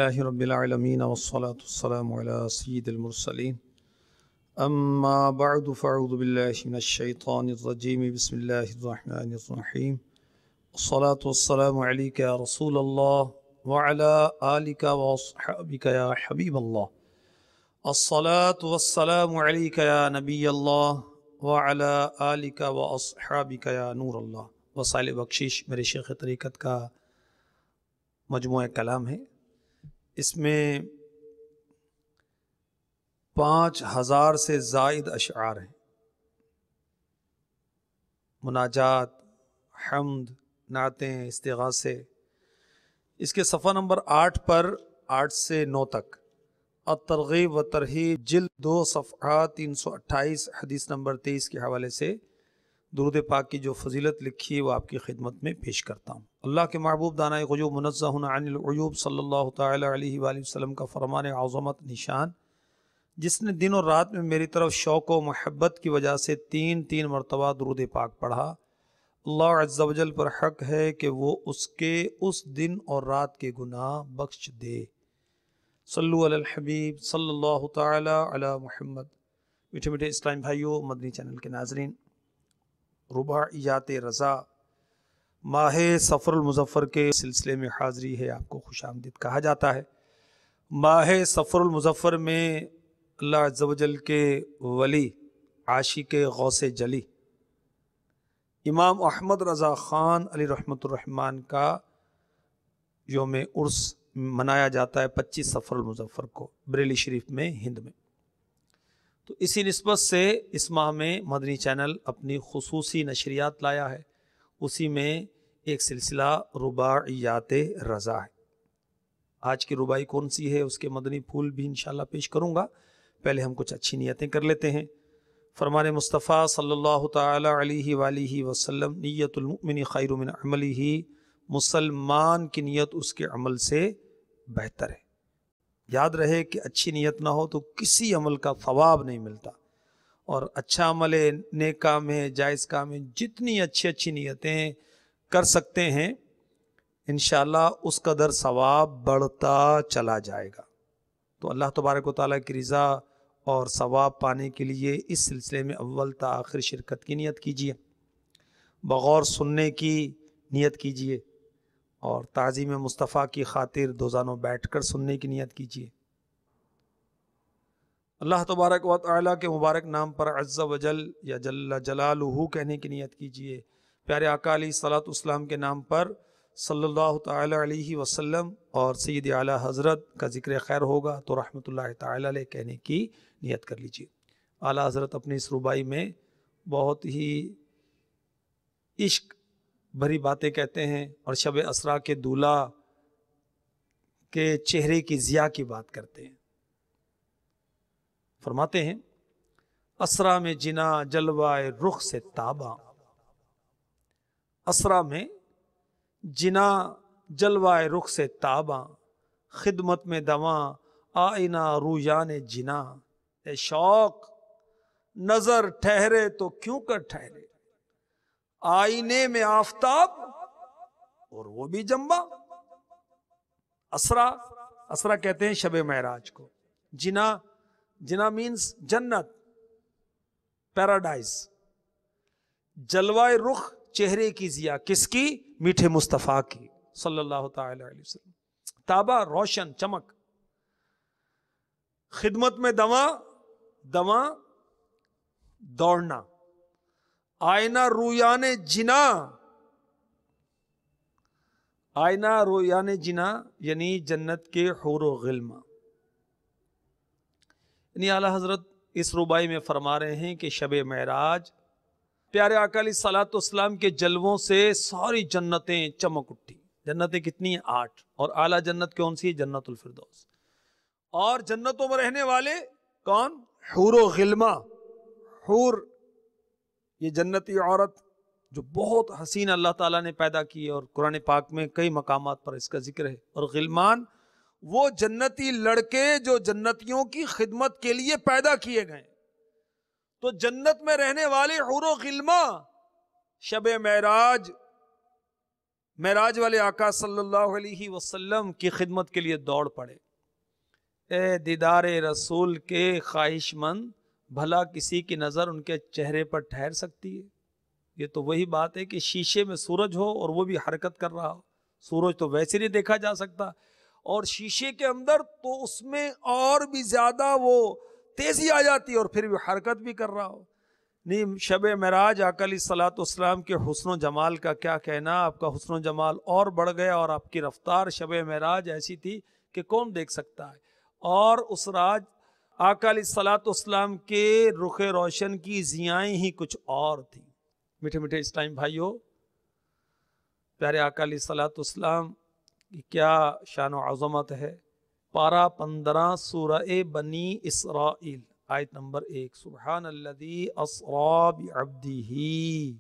الحمدللہ رب العالمین والصلاة والسلام علی سید المرسلین اما بعد فاعوذ باللہ من الشیطان الرجیم بسم اللہ الرحمن الرحیم الصلاة والسلام علیک یا رسول اللہ وعلی آلک واصحابک یا حبیب اللہ الصلاة والسلام علیک یا نبی اللہ وعلی آلک واصحابک یا نور اللہ۔ وسائل بخشش میرے شیخ طریقت کا مجموعہ کلام ہے، اس میں 5000 سے زائد اشعار ہیں، مناجات، حمد، نعتیں، استغاثے۔ اس کے صفحہ نمبر 8 پر 8 سے 9 تک الترغیب و ترہیب جلد 2 صفحہ 328 حدیث نمبر 23 کے حوالے سے درود پاک کی جو فضیلت لکھی ہے وہ آپ کی خدمت میں پیش کرتا ہوں۔ اللہ کے محبوب دانہ غیوب منزہ عن العیوب صلی اللہ تعالی علیہ وآلہ وسلم کا فرمان عظمت نشان، جس نے دن اور رات میں میری طرف شوق و محبت کی وجہ سے 3 مرتبہ درود پاک پڑھا، اللہ عز و جل پر حق ہے کہ وہ اس کے اس دن اور رات کے گناہ بخش دے۔ صلو علی الحبیب صلی اللہ تعالی علی محمد۔ میٹھے میٹھے اسلام بھائیوں، مدنی چینل کے ناظرین، رباعیات رضا ماہ صفر المظفر کے سلسلے میں حاضری ہے، آپ کو خوش آمدید کہا جاتا ہے۔ ماہ صفر المظفر میں اللہ عز و جل کے ولی عاشق غوث جلی امام احمد رضا خان علی رحمۃ الرحمن کا یوم عرس منایا جاتا ہے 25 صفر المظفر کو بریلی شریف میں، ہند میں۔ تو اسی نسبت سے اس ماہ میں مدنی چینل اپنی خصوصی نشریات لایا ہے، اسی میں ایک سلسلہ رباعیات رضا ہے۔ آج کی رباعی کون سی ہے، اس کے مدنی پھول بھی انشاءاللہ پیش کروں گا، پہلے ہم کچھ اچھی نیتیں کر لیتے ہیں۔ فرمان مصطفیٰ صلی اللہ تعالی علیہ وآلہ وسلم، نیت المؤمن خیر من عملہ، مسلمان کی نیت اس کے عمل سے بہتر ہے۔ یاد رہے کہ اچھی نیت نہ ہو تو کسی عمل کا ثواب نہیں ملتا، اور اچھا عمل ہے، نیک کام ہے، جائز کام ہے، جتنی اچھی نیتیں کر سکتے ہیں انشاءاللہ اس قدر ثواب بڑھتا چلا جائے گا۔ تو اللہ تبارک و تعالیٰ کی رضا اور ثواب پانے کے لیے اس سلسلے میں اول تا آخر شرکت کی نیت کیجیے، بغور سننے کی نیت کیجیے، اور تعظیم مصطفیٰ کی خاطر دوزانوں بیٹھ کر سننے کی نیت کیجیے۔ اللہ تبارک و تعالیٰ کے مبارک نام پر عز و جل یا جل جلالہ کہنے کی نیت کیجیے، پیارے آقا علیہ الصلوۃ والسلام کے نام پر صلی اللہ تعالی علیہ وسلم اور سید اعلیٰ حضرت کا ذکر خیر ہوگا تو رحمۃ اللہ تعالی علیہ کہنے کی نیت کر لیجیے۔ اعلیٰ حضرت اپنی اس ربائی میں بہت ہی عشق بھری باتیں کہتے ہیں، اور شب اسرا کے دولہا کے چہرے کی ضیاء کی بات کرتے ہیں۔ فرماتے ہیں اسرا میں جنا جلوائے رخ سے تاباں، اسرا میں جنا جلوائے رخ سے تاباں، خدمت میں دواں آئینہ رویان جنا، اے شوق نظر ٹھہرے تو کیوں کر ٹھہرے، آئینے میں آفتاب اور وہ بھی جنبا۔ اسرا کہتے ہیں شب معراج کو، جنا مینز جنت، پیراڈائز، جلوائے رخ چہرے کی ضیاء، کس کی؟ میٹھے مصطفیٰ کی صلی اللہ تعالی علیہ وسلم۔ تابا روشن، چمک، خدمت میں دواں دوڑنا، آئینہ رویان جنا، آئینہ رویان جنا یعنی جنت کے حور و غلماں۔ یعنی اعلیٰ حضرت اس ربائی میں فرما رہے ہیں کہ شب معراج پیارے آقا علیہ الصلوۃ والسلام کے جلووں سے ساری جنتیں چمک اٹھی۔ جنتیں کتنی ہیں؟ 8، اور اعلیٰ جنت کون سی ہے؟ جنت الفردوس۔ اور جنتوں میں رہنے والے کون؟ حور و غلماں۔ حور یہ جنتی عورت جو بہت حسین اللہ تعالیٰ نے پیدا کی ہے، اور قرآن پاک میں کئی مقامات پر اس کا ذکر ہے۔ اور غلمان وہ جنتی لڑکے جو جنتیوں کی خدمت کے لیے پیدا کیے گئے۔ تو جنت میں رہنے والے حور و غلماں شب معراج معراج والے آقا صلی اللہ علیہ وسلم کی خدمت کے لیے دوڑ پڑے۔ اے دیدار رسول کے خواہش مند، بھلا کسی کی نظر ان کے چہرے پر ٹھہر سکتی ہے؟ یہ تو وہی بات ہے کہ شیشے میں سورج ہو اور وہ بھی حرکت کر رہا ہو۔ سورج تو ویسے نہیں دیکھا جا سکتا، اور شیشے کے اندر تو اس میں اور بھی زیادہ وہ تیزی آ جاتی ہے، اور پھر بھی حرکت بھی کر رہا ہو۔ نہیں، شب معراج آقا علیہ الصلوۃ والسلام کے حسن و جمال کا کیا کہنا، آپ کا حسن و جمال اور بڑھ گیا، اور آپ کی رفتار شب معراج ایسی تھی کہ کون دیکھ سکتا ہے۔ اور اس راج آقا علیہ الصلوۃ والسلام کے رخ روشن کی ضیائیں ہی کچھ اور تھیں۔ میٹھے میٹھے اسلام بھائیوں، پیارے آقا علیہ الصلوۃ والسلام کی کیا شان و عظمت ہے۔ پارہ 15 سورہ بنی اسرائیل آیت نمبر 1، سبحان الذی اسری بعبدہ،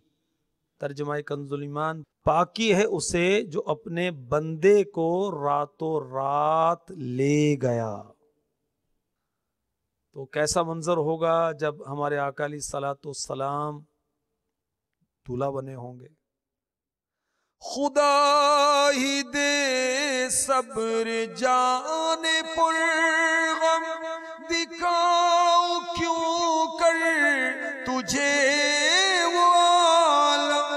ترجمہ کنز الایمان، پاکی ہے اسے جو اپنے بندے کو راتوں رات لے گیا۔ تو کیسا منظر ہوگا جب ہمارے آقا علیہ الصلوۃ والسلام دولہا بنے ہوں گے۔ خدا ہی دے صبر جان پر غم، دکھاؤ کیوں کر تجھے وہ عالم،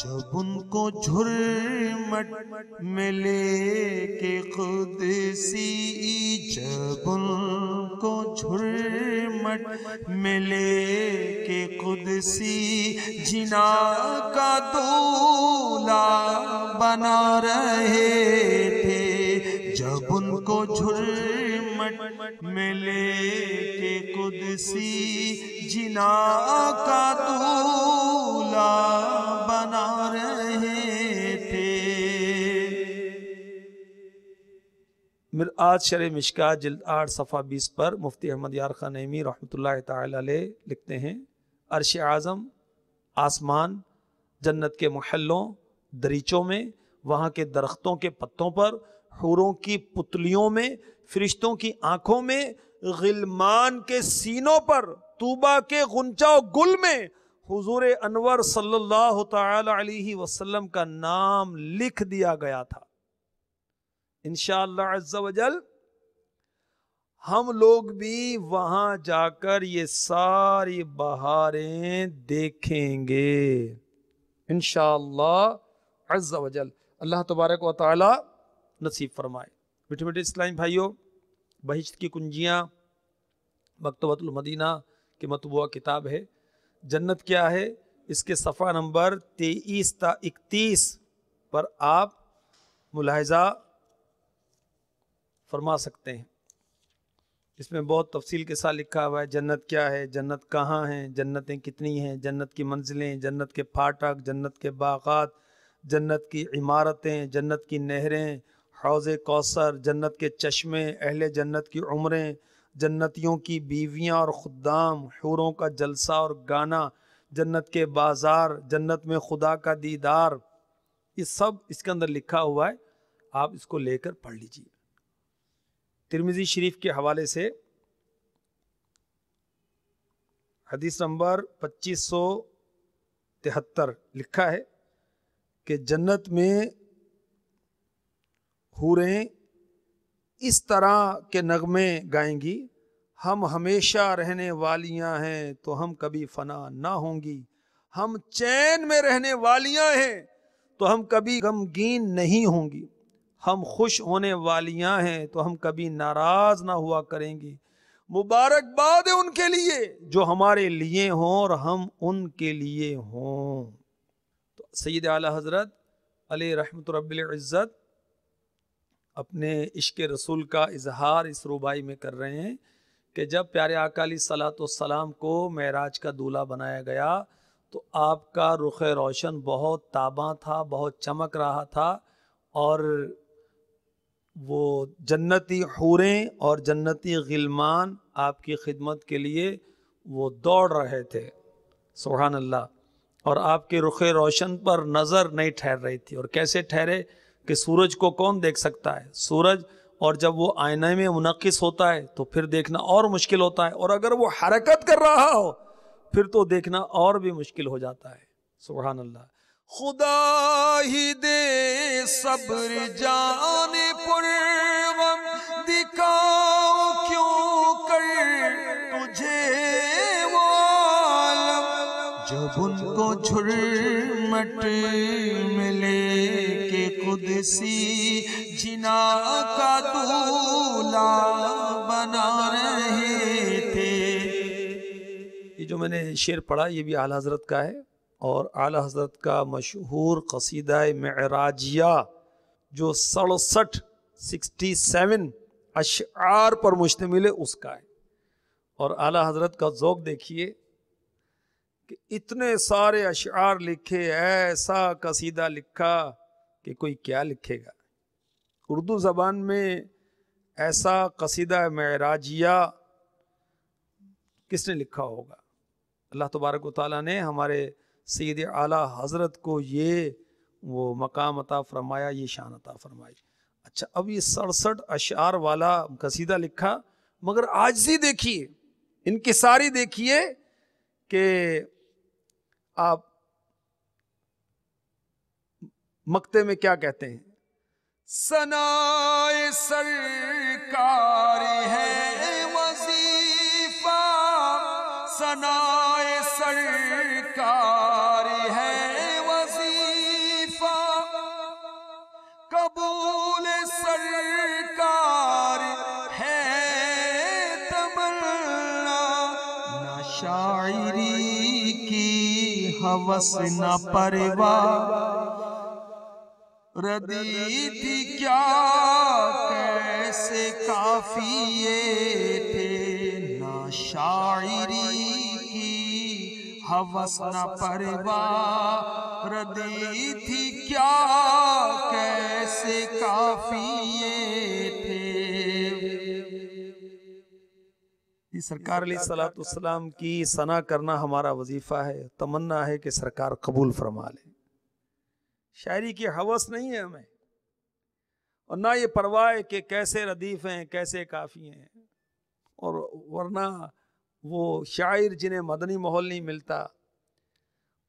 جب ان کو جھرمٹ میں لے کے قدسی، جب ان کو جھرمٹ میں لے کے قدسی، جنا کا دولہا بنا رہے تھے، جب ان کو جھرمٹ میں لے کے قدسی، جنا کا دولہا بنا رہے تھے۔ مرآت شرح مشکات جلد 8 صفحہ 20 پر مفتی احمد یار خان نعیمی رحمۃ اللہ تعالی علیہ لکھتے ہیں، عرش اعظم، آسمان، جنت کے محلوں، دریچوں میں، وہاں کے درختوں کے پتوں پر، حوروں کی پتلیوں میں، فرشتوں کی آنکھوں میں، غلمان کے سینوں پر، طوبہ کے غنچہ و گل میں حضور انور صلی اللہ تعالی علیہ وسلم کا نام لکھ دیا گیا تھا۔ انشاءاللہ عز و جل ہم لوگ بھی وہاں جا کر یہ ساری بہاریں دیکھیں گے انشاءاللہ عز و جل۔ اللہ تبارک و تعالی نصیب فرمائے۔ میٹھے میٹھے اسلامی بھائیوں، بہشت کی کنجیاں مکتبۃ المدینہ کی مطبوعہ کتاب ہے۔ جنت کیا ہے، اس کے صفحہ نمبر 23 تا 31 پر آپ ملاحظہ فرما سکتے ہیں۔ اس میں بہت تفصیل کے ساتھ لکھا ہوا ہے جنت کیا ہے، جنت کہاں ہے، جنتیں کتنی ہیں، جنت کی منزلیں، جنت کے پھاٹک، جنت کے باغات، جنت کی عمارتیں، جنت کی نہریں، حوض کوثر، جنت کے چشمے، اہل جنت کی عمریں، جنتیوں کی بیویاں اور خدام، حوروں کا جلسہ اور گانا، جنت کے بازار، جنت میں خدا کا دیدار، یہ سب اس کے اندر لکھا ہوا ہے۔ آپ اس کو لے کر پڑھ لیجئے۔ ترمذی شریف کے حوالے سے حدیث نمبر 2573 لکھا ہے کہ جنت میں حوریں اس طرح کے نغمے گائیں گی، ہم ہمیشہ رہنے والیاں ہیں تو ہم کبھی فنا نہ ہوں گی، ہم چین میں رہنے والیاں ہیں تو ہم کبھی غمگین نہیں ہوں گی، ہم خوش ہونے والیاں ہیں تو ہم کبھی ناراض نہ ہوا کریں گی، مبارکباد ہے ان کے لیے جو ہمارے لیے ہوں اور ہم ان کے لیے ہوں۔ تو سید اعلیٰ حضرت علیہ رحمت رب العزت اپنے عشق رسول کا اظہار اس ربائی میں کر رہے ہیں کہ جب پیارے آقا علیہ الصلوۃ والسلام کو معراج کا دولہا بنایا گیا تو آپ کا رخ روشن بہت تاباں تھا، بہت چمک رہا تھا، اور وہ جنتی حوریں اور جنتی غلمان آپ کی خدمت کے لیے وہ دوڑ رہے تھے، سبحان اللہ، اور آپ کے رخ روشن پر نظر نہیں ٹھہر رہی تھی۔ اور کیسے ٹھہرے کہ سورج کو کون دیکھ سکتا ہے، سورج، اور جب وہ آئینہ میں منعکس ہوتا ہے تو پھر دیکھنا اور مشکل ہوتا ہے، اور اگر وہ حرکت کر رہا ہو پھر تو دیکھنا اور بھی مشکل ہو جاتا ہے، سبحان اللہ۔ خدا ہی دے صبر جان پر غم، دکھاؤ کیوں کر تجھے وہ عالم، جب ان کو جھرمٹ ملے کہ قدسی جنا کا دولہ بنا رہے تھے۔ یہ جو میں نے شعر پڑھا یہ بھی اعلیٰ حضرت کا ہے، اور اعلیٰ حضرت کا مشہور قصیدہ معراجیہ جو 67 اشعار پر مشتمل ہے اس کا ہے۔ اور اعلیٰ حضرت کا ذوق دیکھیے کہ اتنے سارے اشعار لکھے، ایسا قصیدہ لکھا کہ کوئی کیا لکھے گا۔ اردو زبان میں ایسا قصیدہ معراجیہ کس نے لکھا ہوگا؟ اللہ تبارک و تعالیٰ نے ہمارے سید اعلیٰ حضرت کو یہ وہ مقام عطا فرمایا، یہ شان عطا فرمائی۔ اچھا، اب یہ 67 اشعار والا قصیدہ لکھا، مگر عاجزی دیکھیے، انکساری دیکھیے کہ آپ مقطع میں کیا کہتے ہیں؟ ثنائے سرکار ہے وظیفہ، ثنائے سرکار ہے وظیفہ، قبول سرکار ہے تمنا، نہ شاعری کی ہوس نہ پرواہ، ردی تھی کیا کیسے قافیے تھے، نہ شاعری کی ہوس نہ پرواہ، ردی تھی کیا کیسے قافیے تھے۔ سرکار علیہ الصلوۃ والسلام کی ثنا کرنا ہمارا وظیفہ ہے، تمنا ہے کہ سرکار قبول فرما لے۔ شاعری کی ہوس نہیں ہے ہمیں، اور نہ یہ پرواہ ہے کہ کیسے ردیف ہیں کیسے کافی ہیں، اور ورنہ وہ شاعر جنہیں مدنی ماحول نہیں ملتا،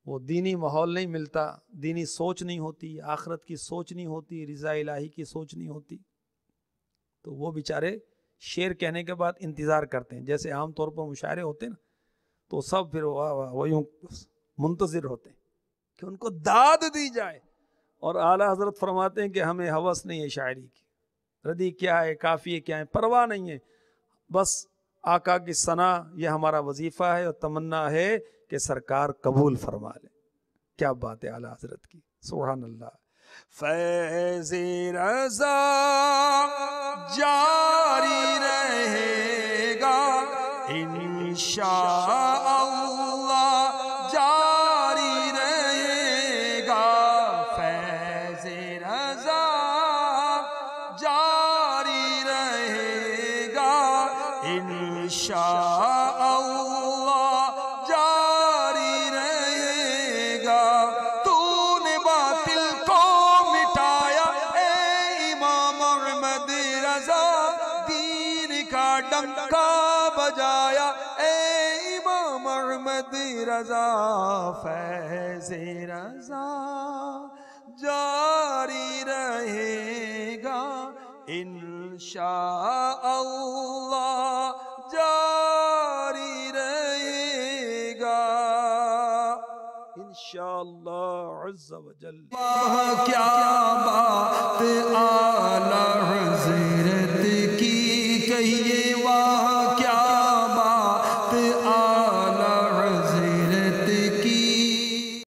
وہ دینی ماحول نہیں ملتا، دینی سوچ نہیں ہوتی، آخرت کی سوچ نہیں ہوتی، رضا الہی کی سوچ نہیں ہوتی، تو وہ بیچارے شعر کہنے کے بعد انتظار کرتے ہیں۔ جیسے عام طور پر مشاعرے ہوتے ہیں نا، تو سب پھر وہ یوں منتظر ہوتے ہیں کہ ان کو داد دی جائے، اور اعلیٰ حضرت فرماتے ہیں کہ ہمیں ہوس نہیں ہے شاعری کی، ردی کیا ہے کافیے کیا ہے پرواہ نہیں ہے، بس آقا کی ثنا یہ ہمارا وظیفہ ہے، اور تمنا ہے کہ سرکار قبول فرما لے۔ کیا بات ہے اعلیٰ حضرت کی، سبحان اللہ۔ فیض رضا جاری رہے گا انشاء اللہ، جاری رہے گا فیض رضا جاری رہے گا انشاء اللہ، جاری رہے گا۔ تو نے باطل کو مٹایا اے امام احمد رضا، دین کا ڈنکا بجایا اے امام احمد رضا، فیض رضا جاری رہے گا انشاء اللہ، جاری رہے گا انشاءاللہ عز و جل۔ کیا بات